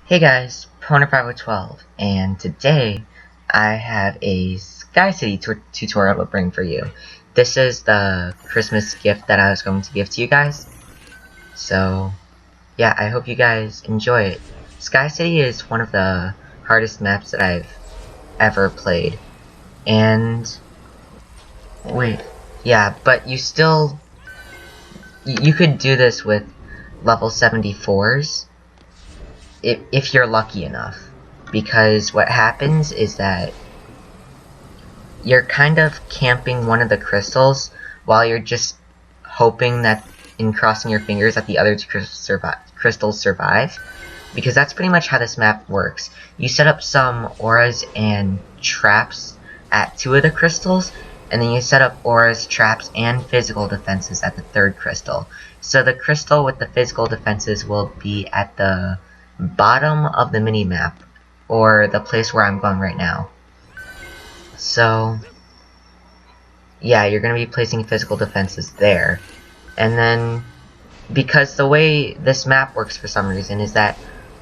Hey guys, Pona512, and today I have a Sky City tutorial to bring for you. This is the Christmas gift that I was going to give to you guys. So, yeah, I hope you guys enjoy it. Sky City is one of the hardest maps that I've ever played. And, wait, yeah, but you could do this with level 74s. If you're lucky enough, because what happens is that you're kind of camping one of the crystals while you're just hoping that, and crossing your fingers, that the other two crystals survive, because that's pretty much how this map works. You set up some auras and traps at two of the crystals, and then you set up auras, traps, and physical defenses at the third crystal. So the crystal with the physical defenses will be at the bottom of the mini-map, or the place where I'm going right now. So, yeah, you're going to be placing physical defenses there. And then, because the way this map works for some reason is that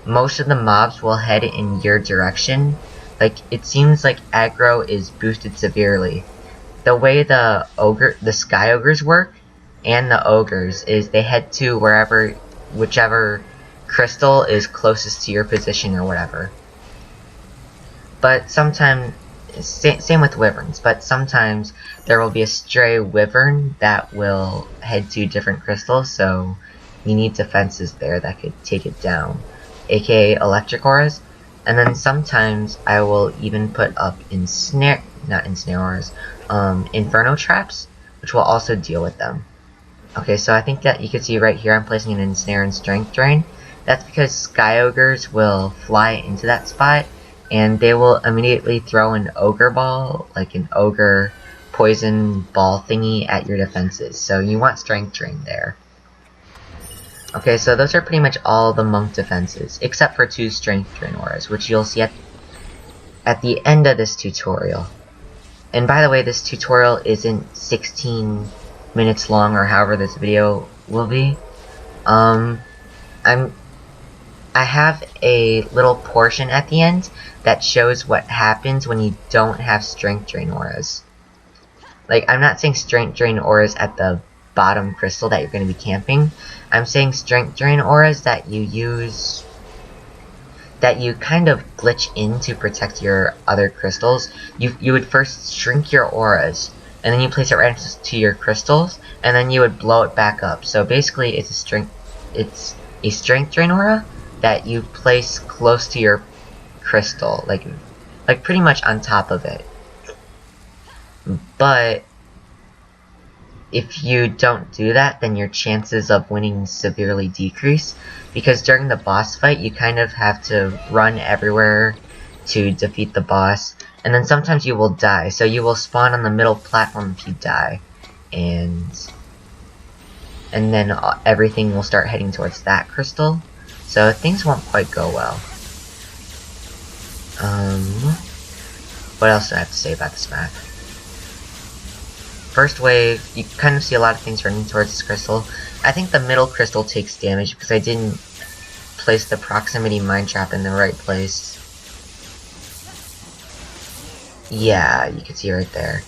most of the mobs will head in your direction. Like, it seems like aggro is boosted severely. The way the Sky Ogres work, and the Ogres, is they head to whichever crystal is closest to your position or whatever. But sometimes, same with wyverns, but sometimes there will be a stray wyvern that will head to different crystals, so you need defenses there that could take it down, aka electric auras. And then sometimes I will even put up inferno traps, which will also deal with them. Okay, so I think that you can see right here I'm placing an ensnare and strength drain. That's because Sky Ogres will fly into that spot, and they will immediately throw an ogre ball, like an ogre poison ball thingy, at your defenses. So you want strength drain there. Okay, so those are pretty much all the monk defenses, except for two strength drain auras, which you'll see at the end of this tutorial. And by the way, this tutorial isn't 16 minutes long, or however this video will be. I have a little portion at the end that shows what happens when you don't have strength drain auras. Like, I'm not saying strength drain auras at the bottom crystal that you're going to be camping. I'm saying strength drain auras that you use, that you kind of glitch in to protect your other crystals. You would first shrink your auras, and then you place it right next to your crystals, and then you would blow it back up. So basically, it's a strength drain aura that you place close to your crystal, like pretty much on top of it. But if you don't do that, then your chances of winning severely decrease, because during the boss fight you kind of have to run everywhere to defeat the boss, and then sometimes you will die, so you will spawn on the middle platform if you die, and then everything will start heading towards that crystal. So things won't quite go well. What else do I have to say about this map? First wave, you kind of see a lot of things running towards this crystal. I think the middle crystal takes damage because I didn't place the proximity mine trap in the right place. Yeah, you can see right there.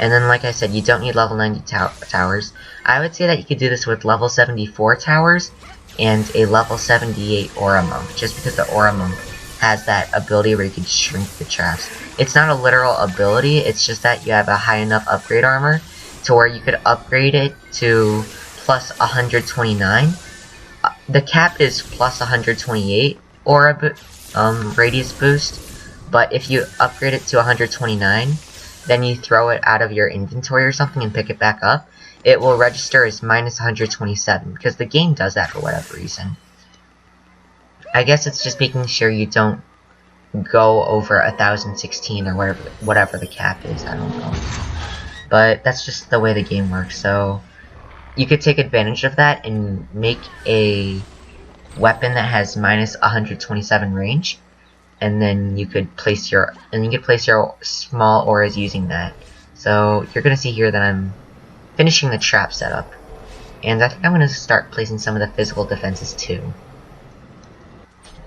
And then, like I said, you don't need level 90 towers. I would say that you could do this with level 74 towers and a level 78 Aura Monk, just because the Aura Monk has that ability where you can shrink the traps. It's not a literal ability, it's just that you have a high enough upgrade armor to where you could upgrade it to plus 129. The cap is plus 128 Aura radius boost, but if you upgrade it to 129, then you throw it out of your inventory or something and pick it back up, it will register as minus 127, because the game does that for whatever reason. I guess it's just making sure you don't go over 1016 or whatever the cap is, I don't know. But that's just the way the game works, so you could take advantage of that and make a weapon that has minus 127 range, and then you could place your small auras using that. So you're gonna see here that I'm finishing the trap setup, And I think I'm going to start placing some of the physical defenses too.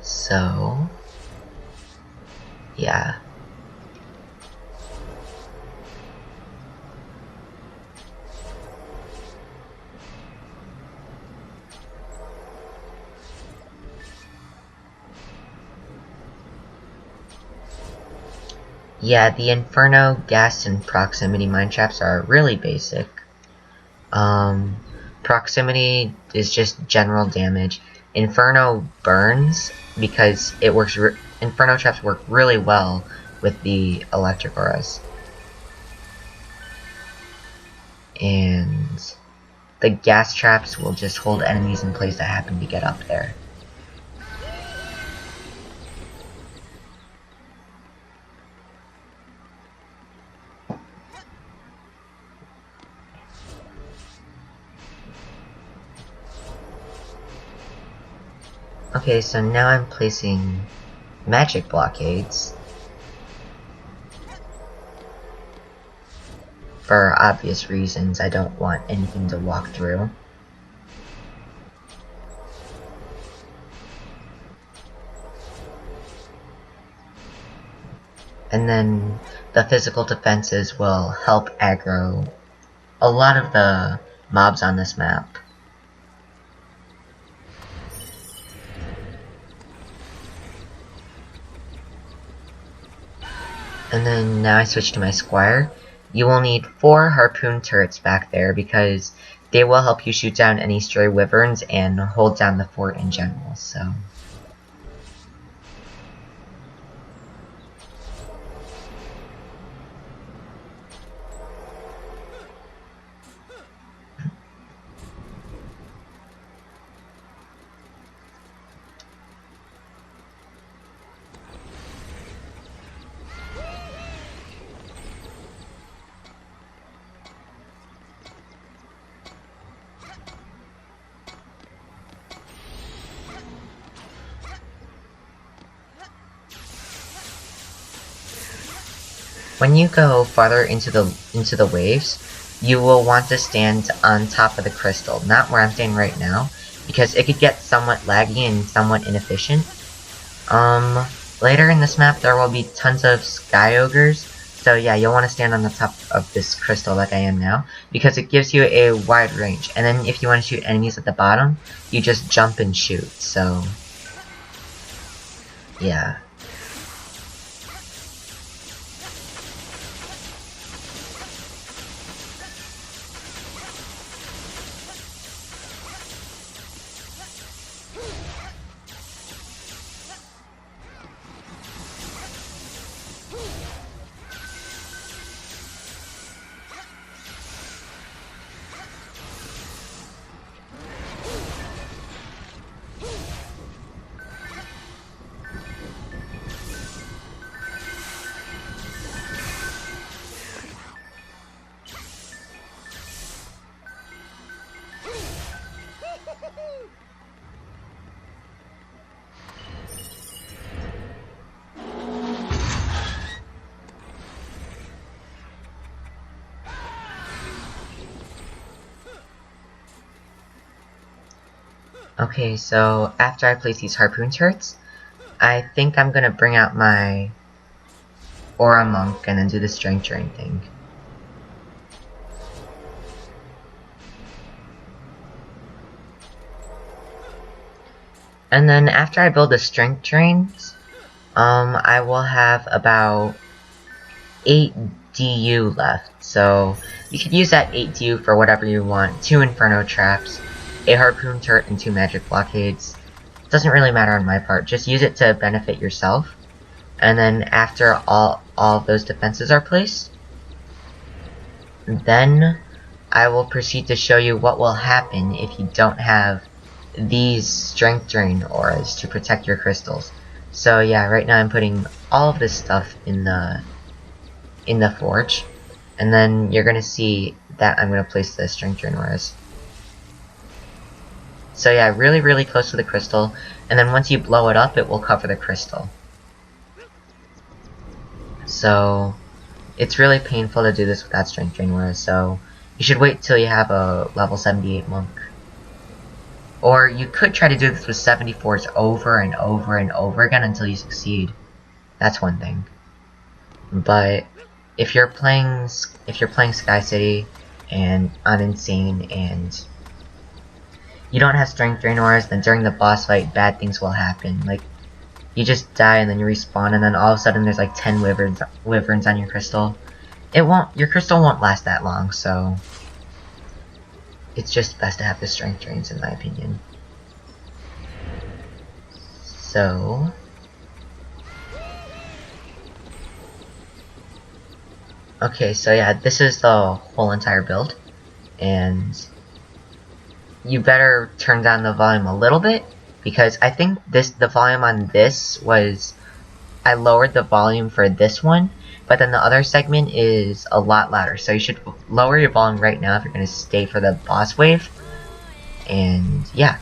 So, yeah. Yeah, the Inferno, Gas, and Proximity mine traps are really basic. Proximity is just general damage. Inferno burns because it works. Inferno traps work really well with the electric auras. And the gas traps will just hold enemies in place that happen to get up there. Okay, so now I'm placing magic blockades. For obvious reasons, I don't want anything to walk through. And then the physical defenses will help aggro a lot of the mobs on this map. And then now I switch to my squire. You will need 4 harpoon turrets back there because they will help you shoot down any stray wyverns and hold down the fort in general, so. When you go farther into the waves, you will want to stand on top of the crystal, not where I'm standing right now, because it could get somewhat laggy and somewhat inefficient. Later in this map there will be tons of sky ogres, so yeah, you'll want to stand on the top of this crystal like I am now, because it gives you a wide range, and then if you want to shoot enemies at the bottom, you just jump and shoot, so yeah. Okay, so after I place these harpoon turrets, I think I'm gonna bring out my Aura Monk and then do the strength drain thing. And then after I build the strength drains, I will have about 8 DU left. So you could use that 8 DU for whatever you want. 2 Inferno traps, a harpoon turret, and 2 magic blockades. Doesn't really matter on my part. Just use it to benefit yourself. And then after all of those defenses are placed, then I will proceed to show you what will happen if you don't have these strength drain auras to protect your crystals. So yeah, right now I'm putting all of this stuff in the forge, and then you're gonna see that I'm gonna place the strength drain auras. So yeah, really close to the crystal, and then once you blow it up, it will cover the crystal. So it's really painful to do this without strength drain auras, so you should wait till you have a level 78 monk. Or you could try to do this with 74s over and over and over again until you succeed. That's one thing. But if you're playing Sky City and on Insane and you don't have strength drain auras, then during the boss fight bad things will happen. Like you just die and then you respawn and then all of a sudden there's like 10 wyverns on your crystal. Your crystal won't last that long, so it's just best to have the strength drains in my opinion. So okay, so yeah, this is the whole entire build, and you better turn down the volume a little bit, because I think the volume on this was, I lowered the volume for this one, but then the other segment is a lot louder, so you should lower your volume right now if you're going to stay for the boss wave, and yeah.